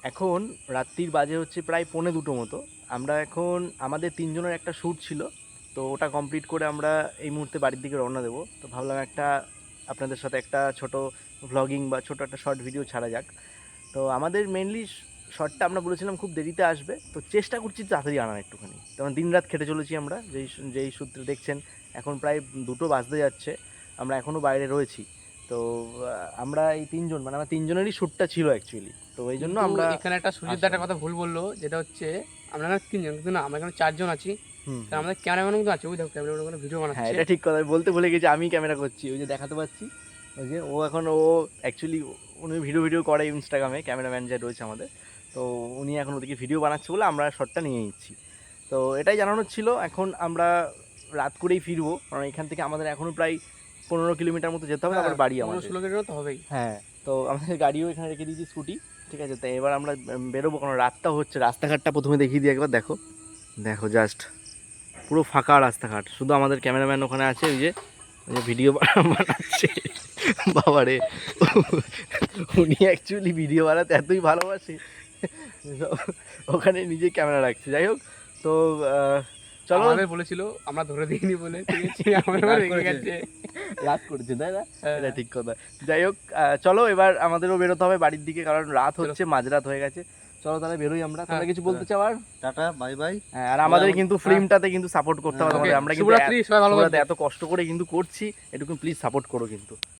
এখন রাত্রির বাজে হচ্ছে প্রায় 1:45 মতো। আমরা এখন আমাদের 3 জনের একটা শ্যুট ছিল, তো ওটা কমপ্লিট করে আমরা এই মুহূর্তে বাড়ির দিকে রওনা দেবো। তো ভাবলাম একটা আপনাদের সাথে একটা ছোট ভ্লগিং বা ছোট একটা শর্ট ভিডিও ছাড়া যাক। তো আমাদের মেনলি শর্টটা আমরা বলেছিলাম খুব দেরিতে আসবে, তো চেষ্টা করছি তাড়াতাড়ি আনার একটুখানি, কারণ দিনরাত খেটে চলেছি আমরা, যেই সূত্রে দেখছেন এখন প্রায় 2টো বাজতে যাচ্ছে, আমরা এখনও বাইরে রয়েছি। তো আমরা এই 3 জন, মানে আমার 3 জনেরই শ্যুটটা ছিল অ্যাকচুয়ালি, তো এই জন্য কিন্তু আমরা এখানে একটা সুজিত দা একটা কথা ভুল বললো, যেটা হচ্ছে আমরা এখানে 3 জন, কিন্তু না, আমরা এখানে 4 জন আছি। হুম কারণ আমাদের ক্যামেরাম্যানও কিন্তু আছে, ওই দেখো ক্যামেরাম্যান ভিডিও হ্যাঁ, বানাচ্ছে। এটা ঠিক কথা, আমি বলতে ভুলে গেছি, আমি ক্যামেরা করছি, ওই যে দেখাতে পাচ্ছি, ওই যে ও এখন ও অ্যাকচুয়ালি উনি ভিডিও করে ইনস্টাগ্রামে, ক্যামেরাম্যান যে রয়েছে আমাদের, তো উনি এখন ওদিকে ভিডিও বানাচ্ছে বলে আমরা শটটা নিয়ে নিচ্ছি। তো এটাই জানানোর ছিল। এখন আমরা রাত করেই ফিরবো, কারণ এখান থেকে আমাদের এখনও প্রায় 15 কিলোমিটার মতো যেতে হবে, তারপর বাড়ি আমাদের। 16 কিলোমিটার তো হবেই। হ্যাঁ, তো আমাদের গাড়িও এখানে রেখে দিয়েছি, স্কুটি। ঠিক আছে, তাই এবার আমরা বেরোবো, কারণ রাতটা হচ্ছে। রাস্তাঘাটটা প্রথমে দেখিয়ে দিই একবার, দেখো দেখো জাস্ট পুরো ফাঁকা রাস্তাঘাট, শুধু আমাদের ক্যামেরাম্যান ওখানে আছে, ওই যে ভিডিও বানাচ্ছে। বাবারে, উনি অ্যাকচুয়ালি ভিডিও বানাতে এতই ভালোবাসে, ওখানে নিজে ক্যামেরা রাখছে। যাই হোক, তো চলো। আমাদের বলেছিল, আমরা ধরে দিইনি বলে, ঠিক আছে, আমাদের রেগে গেছে। রাত করেছে তাই না? হ্যাঁ। এটা ঠিক কথা। যাই হোক, চলো এবার আমাদেরও বেরোতে হবে বাড়ির দিকে, কারণ রাত হচ্ছে, মাঝরাত হয়ে গেছে। চলো তাহলে বেরোই আমরা। তোমরা কিছু বলতে চাও আর? Tata, bye bye. হ্যাঁ, আর আমাদের কিন্তু ফিল্মটাতে কিন্তু সাপোর্ট করতে হবে তোমাদের। আমরা কিন্তু শুভরাত্রি, সবাই ভালো থাকবে। এত কষ্ট করে কিন্তু করছি, এটুকু প্লিজ সাপোর্ট করো কিন্তু।